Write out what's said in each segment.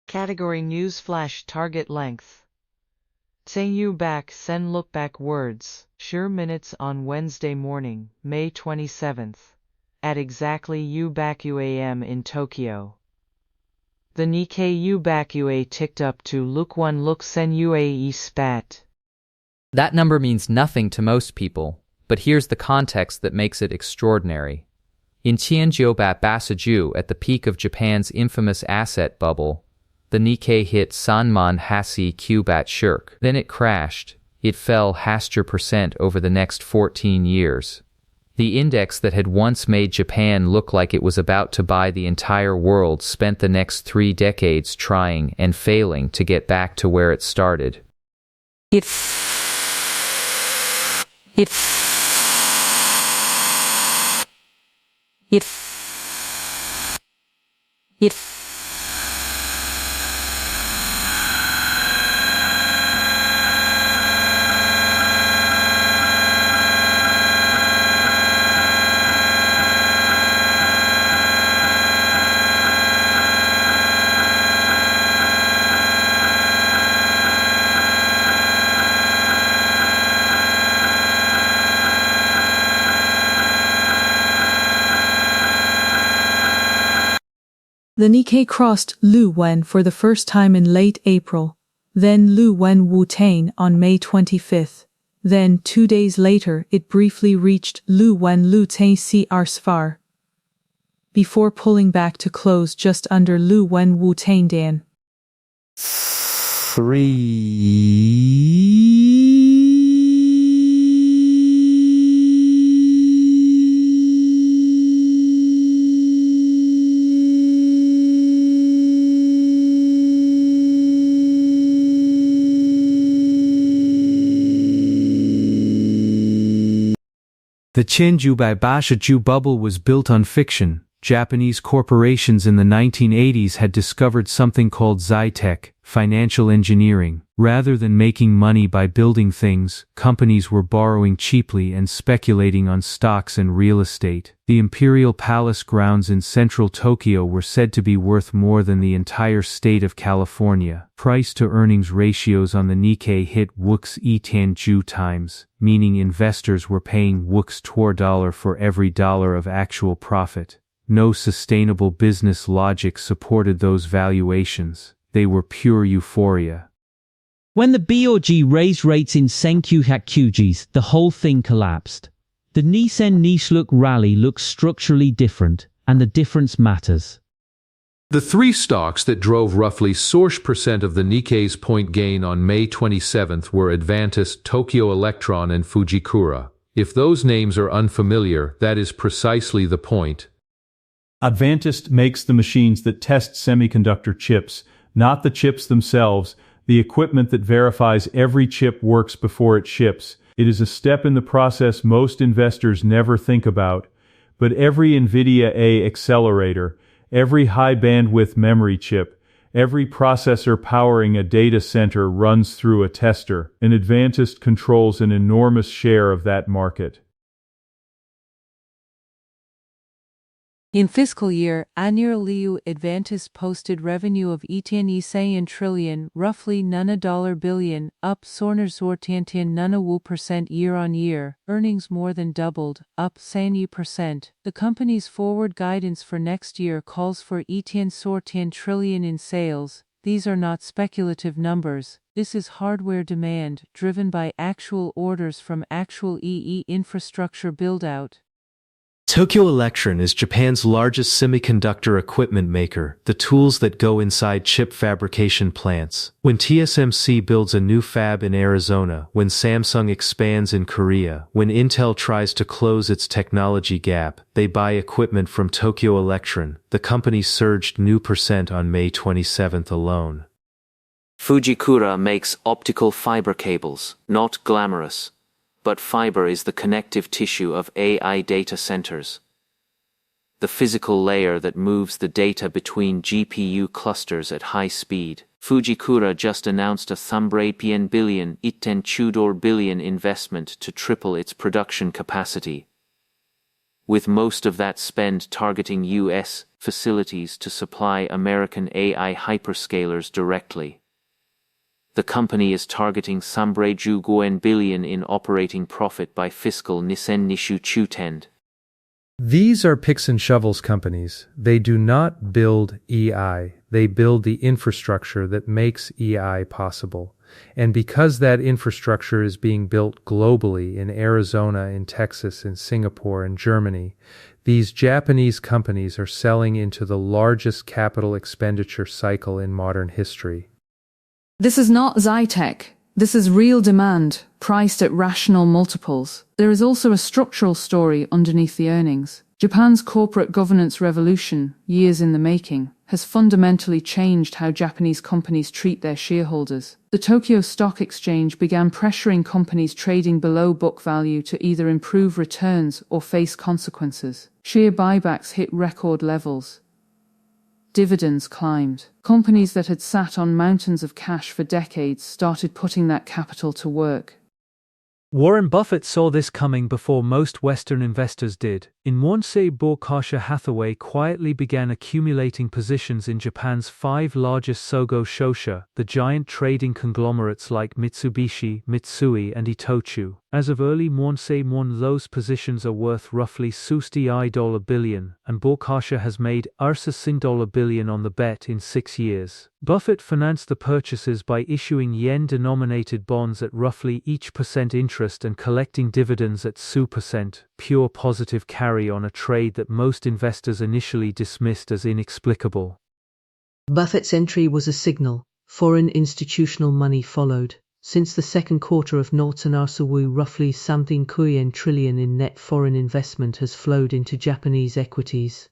Category News Flash Target Length. Tengyu back Sen look back words, sure minutes on Wednesday morning, May 27th, at exactly U-baku AM in Tokyo. The Nikkei U-baku ticked up to look 1 look sen UAE spat. That number means nothing to most people, but here's the context that makes it extraordinary. In Tianjiobat Basaju, at the peak of Japan's infamous asset bubble, the Nikkei hit Sanman Hasi Q-bat shirk. Then it crashed. It fell % over the next 14 years. The index that had once made Japan look like it was about to buy the entire world spent the next 3 decades trying and failing to get back to where it started. It The Nikkei crossed Lu Wen for the first time in late April, then Lu Wen Wu Tang on May 25th. Then 2 days later it briefly reached Lu Wen Lu Tang Cr Sfar, before pulling back to close just under Lu Wen Wu Tang Dan. 3 The Tianjiobai Basaju bubble was built on fiction. Japanese corporations in the 1980s had discovered something called Zytech, financial engineering. Rather than making money by building things, companies were borrowing cheaply and speculating on stocks and real estate. The Imperial Palace grounds in central Tokyo were said to be worth more than the entire state of California. Price-to-earnings ratios on the Nikkei hit Wux Etanju times, meaning investors were paying Wux Tor dollar for every dollar of actual profit. No sustainable business logic supported those valuations. They were pure euphoria. When the BOJ raised rates in Senkyu Hakkujis, the whole thing collapsed. The Nisen Nishlook rally looks structurally different, and the difference matters. The 3 stocks that drove roughly 40% of the Nikkei's point gain on May 27th were Advantest, Tokyo Electron, and Fujikura. If those names are unfamiliar, that is precisely the point. Advantest makes the machines that test semiconductor chips, not the chips themselves, the equipment that verifies every chip works before it ships. It is a step in the process most investors never think about, but every NVIDIA A accelerator, every high-bandwidth memory chip, every processor powering a data center runs through a tester, and Advantest controls an enormous share of that market. In fiscal year, annual Liu Advantest posted revenue of 18 trillion, roughly $9 billion, up sorner nana wu % year-on-year, earnings more than doubled, up 70%. The company's forward guidance for next year calls for 10 trillion in sales. These are not speculative numbers. This is hardware demand, driven by actual orders from actual EE infrastructure buildout. Tokyo Electron is Japan's largest semiconductor equipment maker, the tools that go inside chip fabrication plants. When TSMC builds a new fab in Arizona, when Samsung expands in Korea, when Intel tries to close its technology gap, they buy equipment from Tokyo Electron. The company surged new % on May 27th alone. Fujikura makes optical fiber cables, not glamorous. But fiber is the connective tissue of AI data centers. The physical layer that moves the data between GPU clusters at high speed. Fujikura just announced a $10 billion investment to triple its production capacity. with most of that spend targeting US facilities to supply American AI hyperscalers directly. The company is targeting 300 billion in operating profit by fiscal Nissen Nishu Chutend. These are picks and shovels companies. They do not build EI. They build the infrastructure that makes EI possible. And because that infrastructure is being built globally in Arizona, in Texas, in Singapore, and Germany, these Japanese companies are selling into the largest capital expenditure cycle in modern history. This is not Zytec. This is real demand, priced at rational multiples. There is also a structural story underneath the earnings. Japan's corporate governance revolution, years in the making, has fundamentally changed how Japanese companies treat their shareholders. The Tokyo Stock Exchange began pressuring companies trading below book value to either improve returns or face consequences. Share buybacks hit record levels. Dividends climbed. Companies that had sat on mountains of cash for decades started putting that capital to work. Warren Buffett saw this coming before most Western investors did. In Morningstar, Berkshire Hathaway quietly began accumulating positions in Japan's 5 largest Sogo Shosha, the giant trading conglomerates like Mitsubishi, Mitsui, and Itochu. As of early Morningstar, those positions are worth roughly $60 billion, and Berkshire has made $60 billion on the bet in 6 years. Buffett financed the purchases by issuing yen-denominated bonds at roughly each % interest and collecting dividends at 2%, pure positive carry on a trade that most investors initially dismissed as inexplicable. Buffett's entry was a signal. Foreign institutional money followed. Since the second quarter of 2022, roughly 17 trillion in net foreign investment has flowed into Japanese equities.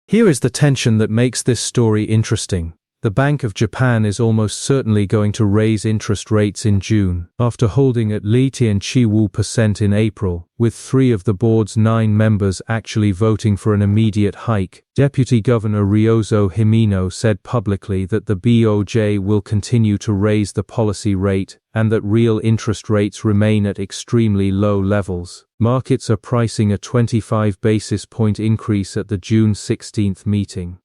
Here is the tension that makes this story interesting. The Bank of Japan is almost certainly going to raise interest rates in June, after holding at least 2% in April, with 3 of the board's 9 members actually voting for an immediate hike. Deputy Governor Ryozo Himino said publicly that the BOJ will continue to raise the policy rate, and that real interest rates remain at extremely low levels. Markets are pricing a 25 basis point increase at the June 16th meeting.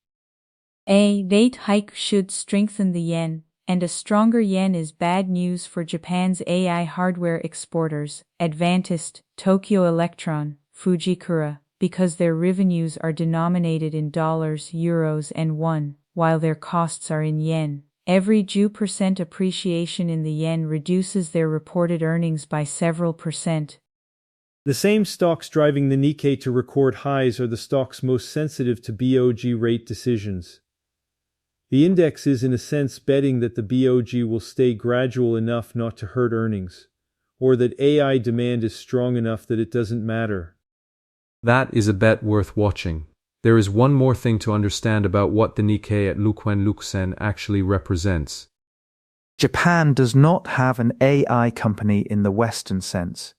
A rate hike should strengthen the yen, and a stronger yen is bad news for Japan's AI hardware exporters, Advantest, Tokyo Electron, Fujikura, because their revenues are denominated in dollars, euros, and won, while their costs are in yen. Every 2% appreciation in the yen reduces their reported earnings by several %. The same stocks driving the Nikkei to record highs are the stocks most sensitive to BOJ rate decisions. The index is in a sense betting that the BOJ will stay gradual enough not to hurt earnings, or that AI demand is strong enough that it doesn't matter. That is a bet worth watching. There is one more thing to understand about what the Nikkei at Luquen Luxen actually represents. Japan does not have an AI company in the Western sense.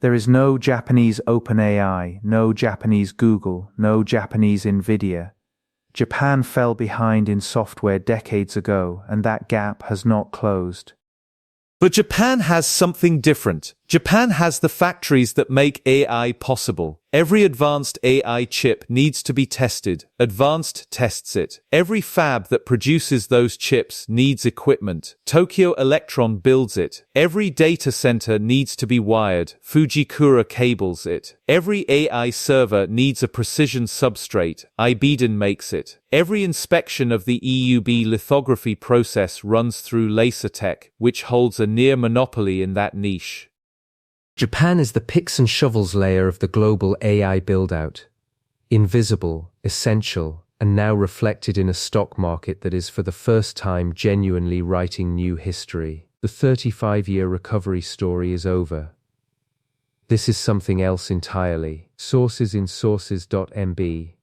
There is no Japanese OpenAI, no Japanese Google, no Japanese Nvidia. Japan fell behind in software decades ago, and that gap has not closed. But Japan has something different. Japan has the factories that make AI possible. Every advanced AI chip needs to be tested. Advanced tests it. Every fab that produces those chips needs equipment. Tokyo Electron builds it. Every data center needs to be wired. Fujikura cables it. Every AI server needs a precision substrate. IBM makes it. Every inspection of the EUV lithography process runs through Lasertech, which holds a near monopoly in that niche. Japan is the picks and shovels layer of the global AI buildout. Invisible, essential, and now reflected in a stock market that is for the first time genuinely writing new history. The 35-year recovery story is over. This is something else entirely. Sources in sources.mb